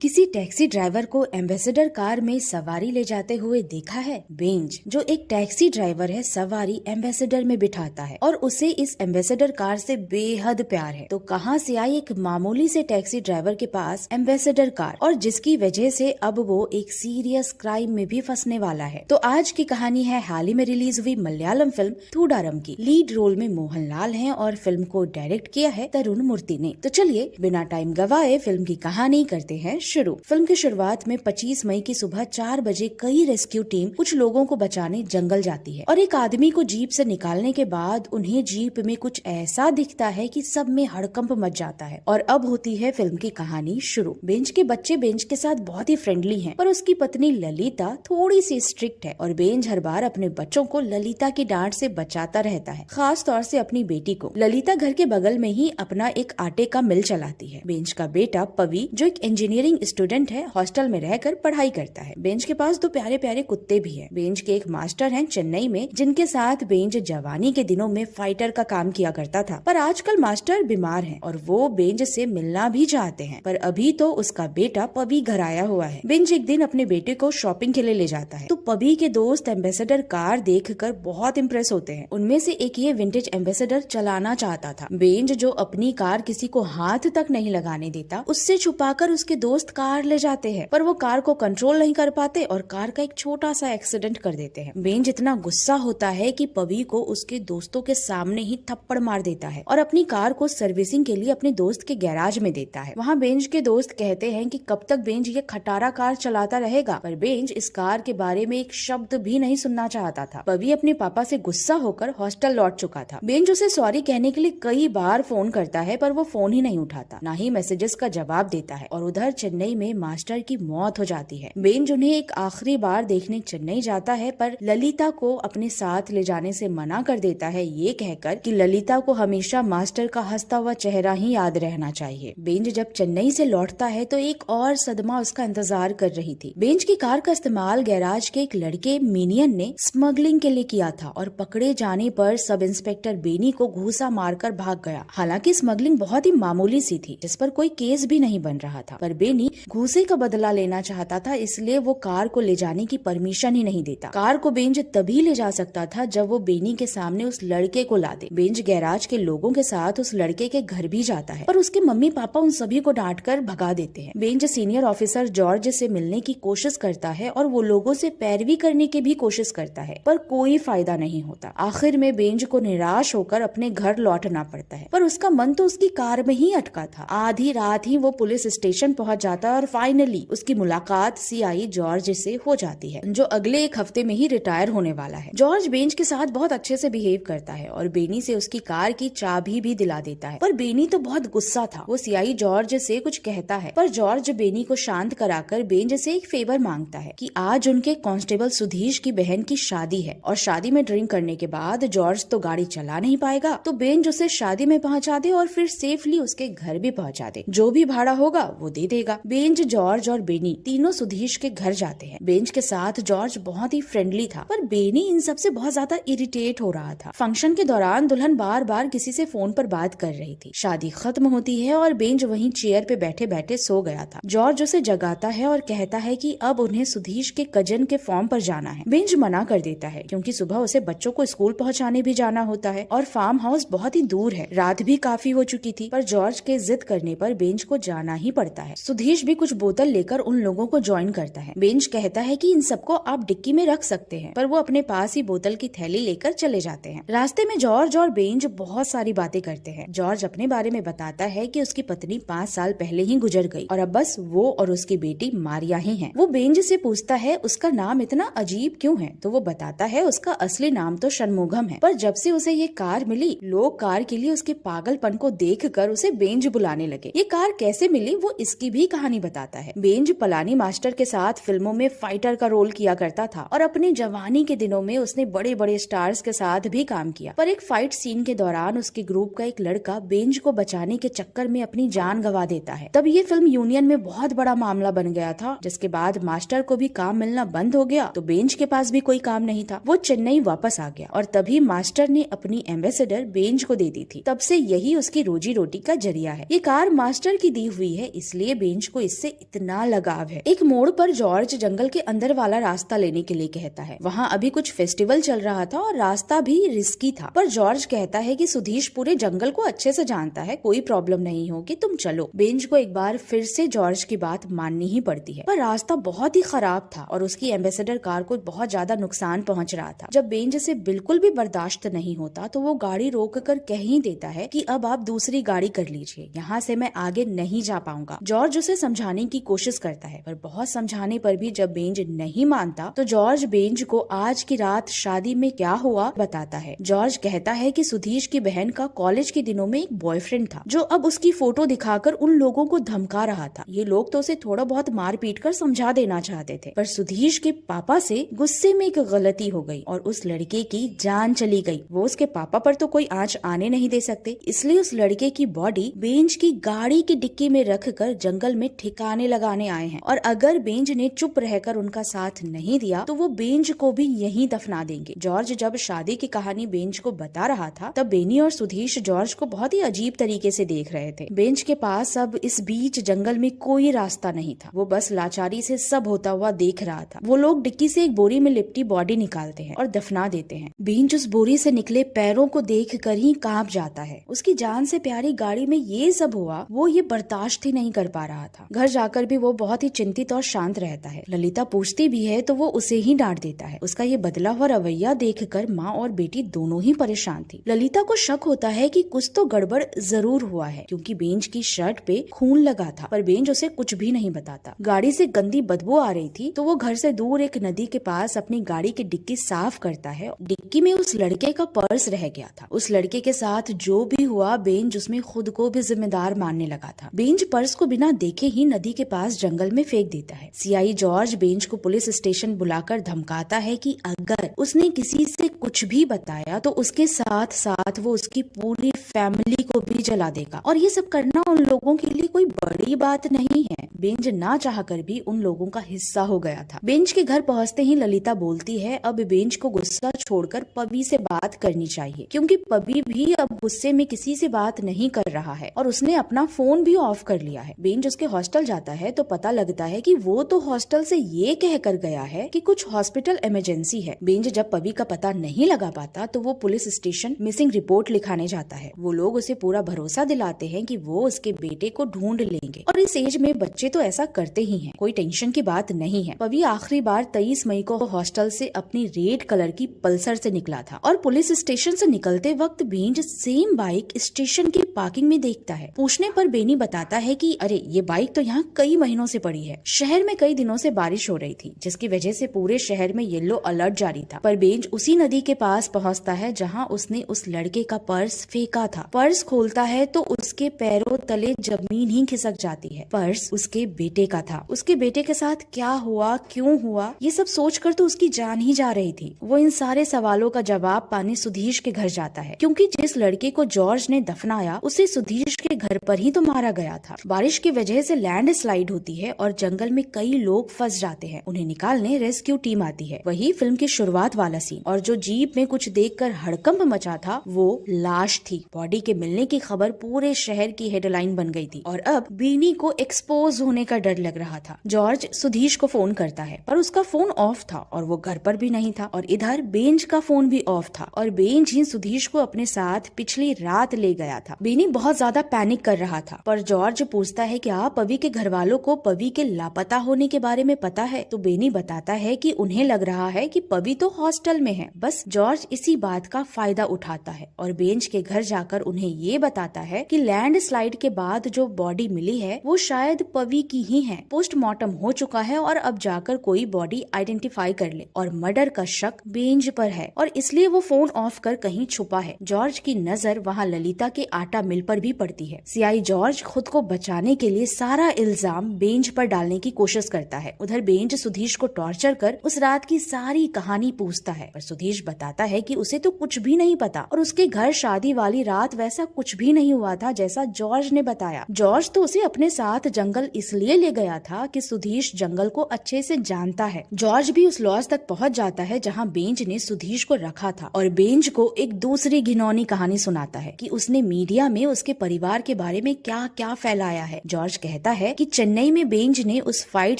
किसी taxi driver को ambassador car में सवारी ले जाते हुए देखा है। बेंज जो एक टैक्सी ड्राइवर है, सवारी एम्बेसडर में बिठाता है और उसे इस एम्बेसडर कार से बेहद प्यार है। तो कहाँ से आई एक मामूली से टैक्सी ड्राइवर के पास एम्बेसडर कार, और जिसकी वजह से अब वो एक सीरियस क्राइम में भी फंसने वाला है। तो आज की कहानी है हाल ही में रिलीज हुई मलयालम फिल्म थूडारम की। लीड रोल में मोहनलाल है और फिल्म को डायरेक्ट किया है तरुण मूर्ति ने। तो चलिए बिना टाइम गवाए फिल्म की कहानी करते हैं शुरू। फिल्म की शुरुआत में 25 मई की सुबह 4 बजे कई रेस्क्यू टीम कुछ लोगों को बचाने जंगल जाती है और एक आदमी को जीप से निकालने के बाद उन्हें जीप में कुछ ऐसा दिखता है कि सब में हड़कंप मच जाता है। और अब होती है फिल्म की कहानी शुरू। बेंच के बच्चे बेंच के साथ बहुत ही फ्रेंडली हैं, पर उसकी पत्नी ललिता थोड़ी सी स्ट्रिक्ट है और बेंच हर बार अपने बच्चों को ललिता की डांट से बचाता रहता है, खास तौर से अपनी बेटी को। ललिता घर के बगल में ही अपना एक आटे का मिल चलाती है। बेंच का बेटा पवी जो एक इंजीनियरिंग स्टूडेंट है, हॉस्टल में रहकर पढ़ाई करता है। बेंच के पास 2 प्यारे प्यारे कुत्ते भी हैं। बेंच के एक मास्टर हैं चेन्नई में, जिनके साथ बेंच जवानी के दिनों में फाइटर का काम किया करता था, पर आजकल मास्टर बीमार हैं और वो बेंच से मिलना भी चाहते हैं। पर अभी तो उसका बेटा पवी घर आया हुआ है। बेंच एक दिन अपने बेटे को शॉपिंग के लिए ले जाता है, तो पवी के दोस्त एम्बेसडर कार देखकर बहुत इम्प्रेस होते हैं। उनमें से एक ये विंटेज एम्बेसडर चलाना चाहता था। बेंच जो अपनी कार किसी को हाथ तक नहीं लगाने देता, उससे छुपाकर उसके दोस्त कार ले जाते हैं, पर वो कार को कंट्रोल नहीं कर पाते और कार का एक छोटा सा एक्सीडेंट कर देते हैं। बेंज इतना गुस्सा होता है कि पवी को उसके दोस्तों के सामने ही थप्पड़ मार देता है और अपनी कार को सर्विसिंग के लिए अपने दोस्त के गैराज में देता है। वहाँ बेंज के दोस्त कहते हैं कि कब तक बेंज ये खटारा कार चलाता रहेगा, पर बेंज इस कार के बारे में एक शब्द भी नहीं सुनना चाहता था। पवी अपने पापा से गुस्सा होकर हॉस्टल लौट चुका था। बेंज उसे सॉरी कहने के लिए कई बार फोन करता है, पर वो फोन ही नहीं उठाता, ना ही मैसेजेस का जवाब देता है। और उधर चेन्नई में मास्टर की मौत हो जाती है। बेंज उन्हें एक आखिरी बार देखने चेन्नई जाता है, पर ललिता को अपने साथ ले जाने से मना कर देता है, ये कहकर कि ललिता को हमेशा मास्टर का हंसता हुआ चेहरा ही याद रहना चाहिए। बेंज जब चेन्नई से लौटता है तो एक और सदमा उसका इंतजार कर रही थी। बेंज की कार का इस्तेमाल गैराज के एक लड़के मिनियन ने स्मगलिंग के लिए किया था और पकड़े जाने पर सब इंस्पेक्टर बेनी को घूसा मारकर भाग गया। हालांकि स्मगलिंग बहुत ही मामूली सी थी, जिस पर कोई केस भी नहीं बन रहा था, पर बेनी घूसे का बदला लेना चाहता था, इसलिए वो कार को ले जाने की परमिशन ही नहीं देता। कार को बेंज तभी ले जा सकता था जब वो बेनी के सामने उस लड़के को ला दे। बेंज गैराज के लोगों के साथ उस लड़के के घर भी जाता है, पर उसके मम्मी पापा उन सभी को डांटकर भगा देते हैं। बेंज सीनियर ऑफिसर जॉर्ज से मिलने की कोशिश करता है और वो लोगों से पैरवी करने की भी कोशिश करता है, पर कोई फायदा नहीं होता। आखिर में बेंज को निराश होकर अपने घर लौटना पड़ता है, पर उसका मन तो उसकी कार में ही अटका था। आधी रात ही वो पुलिस स्टेशन पहुंच जाता है और फाइनली उसकी मुलाकात सीआई जॉर्ज से हो जाती है, जो अगले 1 हफ्ते में ही रिटायर होने वाला है। जॉर्ज बेंज के साथ बहुत अच्छे से बिहेव करता है और बेनी से उसकी कार की चाबी भी दिला देता है, पर बेनी तो बहुत गुस्सा था। वो सीआई जॉर्ज से कुछ कहता है, पर जॉर्ज बेनी को शांत कराकर बेंज से एक फेवर मांगता है कि आज उनके कांस्टेबल सुधीश की बहन की शादी है और शादी में ड्रिंक करने के बाद जॉर्ज तो गाड़ी चला नहीं पाएगा, तो बेंज उसे शादी में पहुंचा दे और फिर सेफली उसके घर भी पहुंचा दे। जो भी भाड़ा होगा वो दे देगा। बेंज, जॉर्ज और बेनी तीनों सुधीश के घर जाते हैं। बेंज के साथ जॉर्ज बहुत ही फ्रेंडली था, पर बेनी इन सबसे बहुत ज्यादा इरिटेट हो रहा था। फंक्शन के दौरान दुल्हन बार बार किसी से फोन पर बात कर रही थी। शादी खत्म होती है और बेंज वहीं चेयर पे बैठे बैठे सो गया था। जॉर्ज उसे जगाता है और कहता है कि अब उन्हें सुधीश के कजन के फॉर्म पर जाना है। बेंज मना कर देता है, क्योंकि सुबह उसे बच्चों को स्कूल पहुँचाने भी जाना होता है और फार्म हाउस बहुत ही दूर है। रात भी काफी हो चुकी थी, पर जॉर्ज के जिद करने पर बेंज को जाना ही पड़ता है। सुधीश भी कुछ बोतल लेकर उन लोगों को ज्वाइन करता है। बेंज कहता है कि इन सबको आप डिक्की में रख सकते हैं, पर वो अपने पास ही बोतल की थैली लेकर चले जाते हैं। रास्ते में जॉर्ज और बेंज बहुत सारी बातें करते हैं। जॉर्ज अपने बारे में बताता है कि उसकी पत्नी 5 साल पहले ही गुजर गई और अब बस वो और उसकी बेटी मारिया ही हैं। वो बेंज से पूछता है उसका नाम इतना अजीब क्यों है, तो वो बताता है उसका असली नाम तो षणमुगम है, पर जब से उसे ये कार मिली, लोग कार के लिए उसके पागलपन को देखकर उसे बेंज बुलाने लगे। ये कार कैसे मिली वो इसकी भी कहानी बताता है। बेंज पलानी मास्टर के साथ फिल्मों में फाइटर का रोल किया करता था और अपनी जवानी के दिनों में उसने बड़े बड़े स्टार्स के साथ भी काम किया, पर एक फाइट सीन के दौरान उसके ग्रुप का एक लड़का बेंज को बचाने के चक्कर में अपनी जान गंवा देता है। तब ये फिल्म यूनियन में बहुत बड़ा मामला बन गया था, जिसके बाद मास्टर को भी काम मिलना बंद हो गया, तो बेंज के पास भी कोई काम नहीं था। वो चेन्नई वापस आ गया और तभी मास्टर ने अपनी एम्बेसडर बेंज को दे दी थी। तब से यही उसकी रोजी रोटी का जरिया है। ये कार मास्टर की दी हुई है, इसलिए बेंज को इससे इतना लगाव है। एक मोड़ पर जॉर्ज जंगल के अंदर वाला रास्ता लेने के लिए कहता है। वहाँ अभी कुछ फेस्टिवल चल रहा था और रास्ता भी रिस्की था, पर जॉर्ज कहता है कि सुधीश पूरे जंगल को अच्छे से जानता है, कोई प्रॉब्लम नहीं होगी, तुम चलो। बेंज को एक बार फिर से जॉर्ज की बात माननी ही पड़ती है, पर रास्ता बहुत ही खराब था और उसकी एम्बेसडर कार को बहुत ज्यादा नुकसान पहुंच रहा था। जब बेंज से बिल्कुल भी बर्दाश्त नहीं होता तो वो गाड़ी रोक कर कह ही देता है कि अब आप दूसरी गाड़ी कर लीजिए, यहाँ से मैं आगे नहीं जा पाऊंगा। जॉर्ज उसे समझाने की कोशिश करता है, पर बहुत समझाने पर भी जब बेंज नहीं मानता तो जॉर्ज बेंज को आज की रात शादी में क्या हुआ बताता है। जॉर्ज कहता है कि सुधीश की बहन का कॉलेज के दिनों में एक बॉयफ्रेंड था जो अब उसकी फोटो दिखाकर उन लोगों को धमका रहा था। ये लोग तो उसे थोड़ा बहुत मार पीट कर समझा देना चाहते थे, पर सुधीश के पापा से गुस्से में एक गलती हो गई और उस लड़के की जान चली गई। वो उसके पापा पर तो कोई आंच आने नहीं दे सकते, इसलिए उस लड़के की बॉडी बेंज की गाड़ी की डिक्की में रखकर जंगल में ठिकाने लगाने आए हैं और अगर बेंज ने चुप रहकर उनका साथ नहीं दिया तो वो बेंज को भी यहीं दफना देंगे। जॉर्ज जब शादी की कहानी बेंज को बता रहा था तब बेनी और सुधीश जॉर्ज को बहुत ही अजीब तरीके से देख रहे थे। बेंज के पास अब इस बीच जंगल में कोई रास्ता नहीं था, वो बस लाचारी से सब होता हुआ देख रहा था। वो लोग डिक्की से एक बोरी में लिपटी बॉडी निकालते हैं और दफना देते हैं। बेंज उस बोरी से निकले पैरों को देख कर ही कांप जाता है। उसकी जान से प्यारी गाड़ी में ये सब हुआ, वो ये बर्दाश्त ही नहीं कर पा रहा था। घर जाकर भी वो बहुत ही चिंतित और शांत रहता है। ललिता पूछती भी है तो वो उसे ही डांट देता है। उसका ये बदला हुआ रवैया देखकर माँ और बेटी दोनों ही परेशान थी। ललिता को शक होता है कि कुछ तो गड़बड़ जरूर हुआ है, क्योंकि बेंज की शर्ट पे खून लगा था, पर बेंज उसे कुछ भी नहीं बताता। गाड़ी से गंदी बदबू आ रही थी तो वो घर से दूर एक नदी के पास अपनी गाड़ी की डिक्की साफ करता है। डिक्की में उस लड़के का पर्स रह गया था। उस लड़के के साथ जो भी हुआ बेंज उसमें खुद को भी जिम्मेदार मानने लगा था। बेंज पर्स को बिना देखे ही नदी के पास जंगल में फेंक देता है। सीआई जॉर्ज बेंज को पुलिस स्टेशन बुलाकर धमकाता है कि अगर उसने किसी से कुछ भी बताया तो उसके साथ साथ वो उसकी पूरी फैमिली को भी जला देगा और ये सब करना उन लोगों के लिए कोई बड़ी बात नहीं है। बेंज ना चाहकर भी उन लोगों का हिस्सा हो गया था। बेंज के घर पहुंचते ही ललिता बोलती है अब बेंज को गुस्सा छोड़कर पबी से बात करनी चाहिए, क्योंकि पबी भी अब गुस्से में किसी से बात नहीं कर रहा है और उसने अपना फोन भी ऑफ कर लिया है। बेंज उसके हॉस्टल जाता है तो पता लगता है कि वो तो हॉस्टल से ये कह कर गया है कि कुछ हॉस्पिटल इमरजेंसी है। बेंज जब पबी का पता नहीं लगा पाता तो वो पुलिस स्टेशन मिसिंग रिपोर्ट लिखाने जाता है। वो लोग उसे पूरा भरोसा दिलाते हैं कि वो उसके बेटे को ढूंढ लेंगे और इस एज में बच्चे तो ऐसा करते ही हैं, कोई टेंशन की बात नहीं है। पवी आखिरी बार 23 मई को हॉस्टल से अपनी रेड कलर की पल्सर से निकला था और पुलिस स्टेशन से निकलते वक्त बेंज सेम बाइक स्टेशन की पार्किंग में देखता है। पूछने पर बेनी बताता है कि अरे ये बाइक तो यहाँ कई महीनों से पड़ी है। शहर में कई दिनों से बारिश हो रही थी जिसकी वजह से पूरे शहर में येलो अलर्ट जारी था। पर बेंज उसी नदी के पास पहुँचता है जहाँ उसने उस लड़के का पर्स फेंका था। पर्स खोलता है तो उसके पैरों तले जमीन ही खिसक जाती है। पर्स उसके बेटे का था। उसके बेटे के साथ क्या हुआ, क्यों हुआ, ये सब सोचकर तो उसकी जान ही जा रही थी। वो इन सारे सवालों का जवाब पाने सुधीश के घर जाता है, क्योंकि जिस लड़के को जॉर्ज ने दफनाया उसे सुधीश के घर पर ही तो मारा गया था। बारिश की वजह से लैंड स्लाइड होती है और जंगल में कई लोग फंस जाते हैं। उन्हें निकालने रेस्क्यू टीम आती है। वही फिल्म की शुरुआत वाला सीन। और जो जीप में कुछ देखकर हड़कंप मचा था वो लाश थी। बॉडी के मिलने की खबर पूरे शहर की हेडलाइन बन गई थी और अब बीनी को एक्सपोज होने का डर लग रहा था। जॉर्ज सुधीश को फोन करता है पर उसका फोन ऑफ था और वो घर पर भी नहीं था और इधर बेंज का फोन भी ऑफ था और बेंज ही सुधीश को अपने साथ पिछली रात ले गया था। बेनी बहुत ज्यादा पैनिक कर रहा था पर जॉर्ज पूछता है क्या पवी के घर वालों को पवी के लापता होने के बारे में पता है? तो बेनी बताता है कि उन्हें लग रहा है कि पवी तो हॉस्टल में है। बस जॉर्ज इसी बात का फायदा उठाता है और बेंज के घर जाकर उन्हें ये बताता है कि लैंड स्लाइड के बाद जो बॉडी मिली है वो शायद पवी की ही है। पोस्टमार्टम हो चुका है और अब जाकर कोई बॉडी आइडेंटिफाई कर ले और मर्डर का शक बेंज पर है और इसलिए वो फोन ऑफ कर कहीं छुपा है। जॉर्ज की नजर वहाँ ललिता के आटा मिल पर भी पड़ती है। सीआई जॉर्ज खुद को बचाने के लिए सारा इल्जाम बेंज पर डालने की कोशिश करता है। उधर बेंज सुधीश को टॉर्चर कर उस रात की सारी कहानी पूछता है पर सुधीश बताता है कि उसे तो कुछ भी नहीं पता और उसके घर शादी वाली रात वैसा कुछ भी नहीं हुआ था जैसा जॉर्ज ने बताया। जॉर्ज तो उसे अपने साथ जंगल इसलिए ले गया था कि सुधीश जंगल को अच्छे से जानता है। जॉर्ज भी उस लॉज तक पहुंच जाता है जहां बेंज ने सुधीश को रखा था और बेंज को एक दूसरी घिनौनी कहानी सुनाता है कि उसने मीडिया में उसके परिवार के बारे में क्या क्या फैलाया है। जॉर्ज कहता कहता है कि चेन्नई में बेंज ने उस फाइट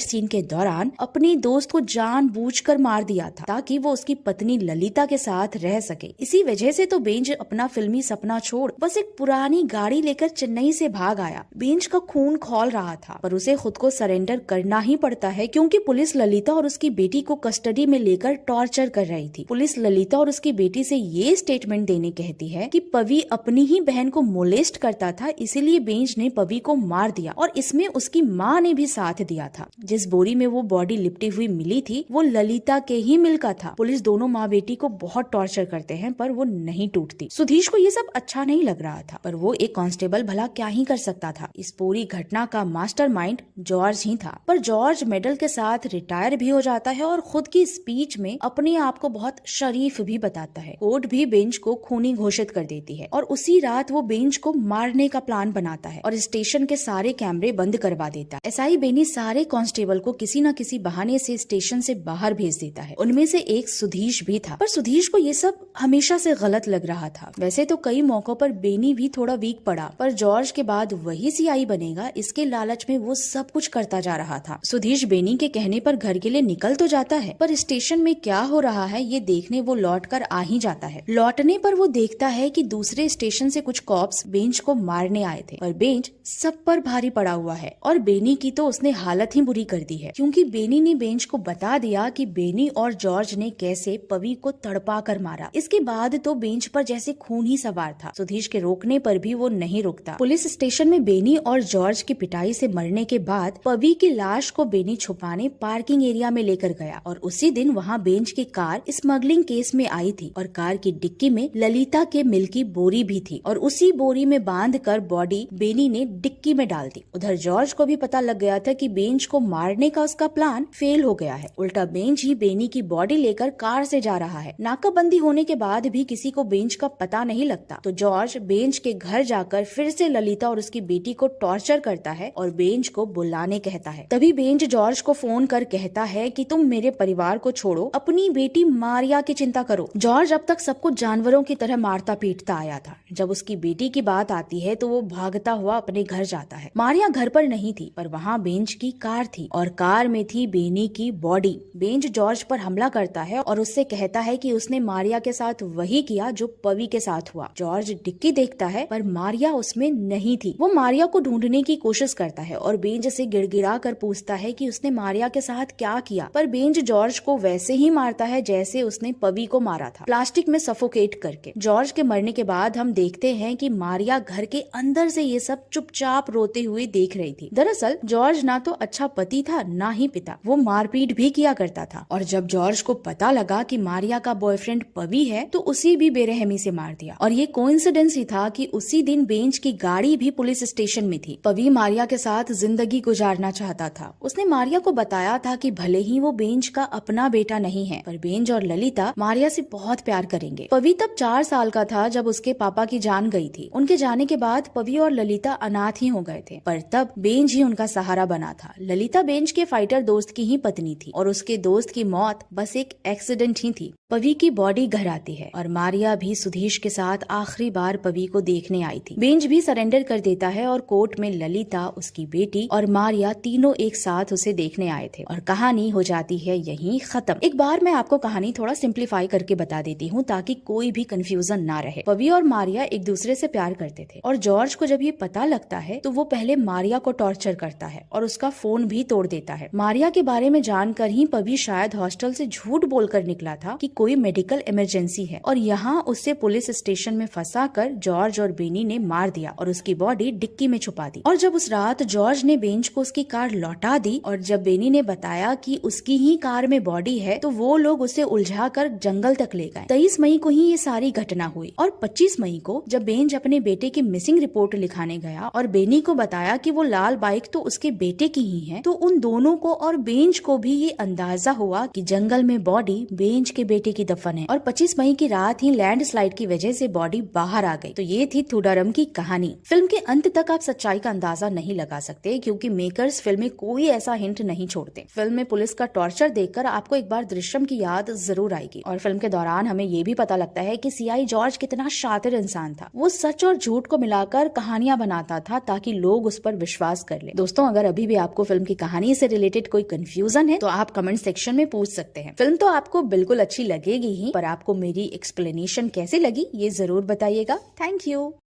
सीन के दौरान अपने दोस्त को जानबूझकर मार दिया था ताकि वो उसकी पत्नी ललिता के साथ रह सके। इसी वजह से तो बेंज अपना फिल्मी सपना छोड़ बस एक पुरानी गाड़ी लेकर चेन्नई से भाग आया। बेंज का खून खौल रहा था पर उसे खुद को सरेंडर करना ही पड़ता है क्योंकि पुलिस ललिता और उसकी बेटी को कस्टडी में लेकर टॉर्चर कर रही थी। पुलिस ललिता और उसकी बेटी से ये स्टेटमेंट देने कहती है कि पवी अपनी ही बहन को मोलेस्ट करता था, इसीलिए बेंज ने पवी को मार दिया और इसमें उसकी माँ ने भी साथ दिया था। जिस बोरी में वो बॉडी लिपटी हुई मिली थी वो ललिता के ही मिल का था। पुलिस दोनों माँ बेटी को बहुत टॉर्चर करते हैं पर वो नहीं टूटती। सुधीश को ये सब अच्छा नहीं लग रहा था पर वो एक कांस्टेबल भला क्या ही कर सकता था। इस पूरी घटना का मास्टरमाइंड जॉर्ज ही था। पर जॉर्ज मेडल के साथ रिटायर भी हो जाता है और खुद की स्पीच में अपने आप को बहुत शरीफ भी बताता है। कोर्ट भी बेंज को खूनी घोषित कर देती है और उसी रात वो बेंज को मारने का प्लान बनाता है और स्टेशन के सारे कैमरे बंद करवा देता है। एसआई बेनी सारे कांस्टेबल को किसी न किसी बहाने से स्टेशन से बाहर भेज देता है। उनमें से एक सुधीश भी था पर सुधीश को ये सब हमेशा से गलत लग रहा था। वैसे तो कई मौकों पर बेनी भी थोड़ा वीक पड़ा पर जॉर्ज के बाद वही सीआई बनेगा इसके लालच में वो सब कुछ करता जा रहा था। सुधीश बेनी के कहने पर घर के लिए निकल तो जाता है पर स्टेशन में क्या हो रहा है ये देखने वो लौट कर आ ही जाता है। लौटने पर वो देखता है कि दूसरे स्टेशन से कुछ कॉप्स बेंज को मारने आए थे पर बेंज सब पर भारी पड़ा हुआ है और बेनी की तो उसने हालत ही बुरी कर दी है क्योंकि बेनी ने बेंज को बता दिया कि बेनी और जॉर्ज ने कैसे पवी को तड़पा कर मारा। इसके बाद तो बेंज पर जैसे खून ही सवार था। सुधीश के रोकने पर भी वो नहीं रुकता। पुलिस स्टेशन में बेनी और जॉर्ज की पिटाई से मरने के बाद पवी की लाश को बेनी छुपाने पार्किंग एरिया में लेकर गया और उसी दिन वहाँ बेंज की कार स्मगलिंग केस में आई थी और कार की डिक्की में ललिता के मिल की बोरी भी थी और उसी बोरी में बांध कर बॉडी बेनी ने डिक्की में डाल दी। उधर जॉर्ज को भी पता लग गया था कि बेंज को मारने का उसका प्लान फेल हो गया है। उल्टा बेंज ही बेनी की बॉडी लेकर कार से जा रहा है। नाकाबंदी होने के बाद भी किसी को बेंज का पता नहीं लगता तो जॉर्ज बेंज के घर जाकर फिर से ललिता और उसकी बेटी को टॉर्चर करता है और बेंज को बुलाने कहता है। तभी बेंज जॉर्ज को फोन कर कहता है कि तुम मेरे परिवार को छोड़ो, अपनी बेटी मारिया की चिंता करो। जॉर्ज अब तक सबको जानवरों की तरह मारता पीटता आया था। जब उसकी बेटी की बात आती है तो वो भागता हुआ अपने घर जाता है। मारिया घर पर नहीं थी पर वहाँ बेंज की कार थी और कार में थी बेनी की बॉडी। बेंज जॉर्ज पर हमला करता है और उससे कहता है कि उसने मारिया के साथ वही किया जो पवी के साथ हुआ। जॉर्ज डिक्की देखता है पर मारिया उसमें नहीं थी। वो मारिया को ढूंढने की कोशिश करता है और बेंज से गिड़गिड़ा कर पूछता है कि उसने मारिया के साथ क्या किया पर बेंज जॉर्ज को वैसे ही मारता है जैसे उसने पवी को मारा था, प्लास्टिक में सफोकेट करके। जॉर्ज के मरने के बाद हम देखते हैं कि मारिया घर के अंदर से ये सब चुपचाप रोते हुए देख रही थी। दरअसल जॉर्ज ना तो अच्छा पति था ना ही पिता, वो मारपीट भी किया करता था और जब जॉर्ज को पता लगा कि मारिया का बॉयफ्रेंड पवी है तो उसे भी बेरहमी से मार दिया। और ये कोइंसिडेंस ही था कि उसी दिन बेंज की गाड़ी भी पुलिस स्टेशन में थी। पवी मारिया के साथ जिंदगी गुजारना चाहता था। उसने मारिया को बताया था कि भले ही वो बेंज का अपना बेटा नहीं है पर बेंज और ललिता मारिया से बहुत प्यार करेंगे। पवी तब 4 साल का था जब उसके पापा की जान गई थी। उनके जाने के बाद पवी और ललिता अनाथ ही हो गए थे पर तब बेंज ही उनका सहारा बना था। ललिता बेंज के फाइटर दोस्त की ही पत्नी थी और उसके दोस्त की मौत बस एक एक्सीडेंट ही थी। पवी की बॉडी घर आती है और मारिया भी सुधीश के साथ आखिरी बार पवी को देखने आई थी। बेंज भी सरेंडर कर देता है और कोर्ट में ललिता, उसकी बेटी और मारिया तीनों एक साथ उसे देखने आए थे और कहानी हो जाती है यहीं खत्म। एक बार मैं आपको कहानी थोड़ा सिंप्लीफाई करके बता देती हूँ ताकि कोई भी कंफ्यूजन ना रहे। पवी और मारिया एक दूसरे से प्यार करते थे और जॉर्ज को जब ये पता लगता है तो वो पहले मारिया को टॉर्चर करता है और उसका फोन भी तोड़ देता है। मारिया के बारे में जानकर ही पवी शायद हॉस्टल से झूठ बोलकर निकला था कि कोई मेडिकल इमरजेंसी है और यहाँ उससे पुलिस स्टेशन में फंसा कर जॉर्ज और बेनी ने मार दिया और उसकी बॉडी डिक्की में छुपा दी। और जब उस रात जॉर्ज ने बेंज को उसकी कार लौटा दी और जब बेनी ने बताया कि उसकी ही कार में बॉडी है तो वो लोग उसे उलझा कर जंगल तक ले गए। 23 मई को ही ये सारी घटना हुई और 25 मई को जब बेंज अपने बेटे की मिसिंग रिपोर्ट लिखाने गया और बेनी को बताया कि वो लाल बाइक तो उसके बेटे की ही है तो उन दोनों को और बेंज को भी ये अंदाजा हुआ कि जंगल में बॉडी बेंज के बेटे लड़के की दफन है और 25 मई की रात ही लैंडस्लाइड की वजह से बॉडी बाहर आ गई। तो ये थी थूडारम की कहानी। फिल्म के अंत तक आप सच्चाई का अंदाजा नहीं लगा सकते क्योंकि मेकर्स फिल्म में कोई ऐसा हिंट नहीं छोड़ते। फिल्म में पुलिस का टॉर्चर देखकर आपको एक बार दृश्यम की याद जरूर आएगी और फिल्म के दौरान हमें ये भी पता लगता है कि सीआई जॉर्ज कितना शातिर इंसान था। वो सच और झूठ को मिलाकर कहानियां बनाता था ताकि लोग उस पर विश्वास कर ले। दोस्तों, अगर अभी भी आपको फिल्म की कहानी से रिलेटेड कोई कंफ्यूजन है तो आप कमेंट सेक्शन में पूछ सकते हैं। फिल्म तो आपको बिल्कुल अच्छी लगेगी ही, पर आपको मेरी एक्सप्लेनेशन कैसी लगी ये जरूर बताइएगा। Thank you.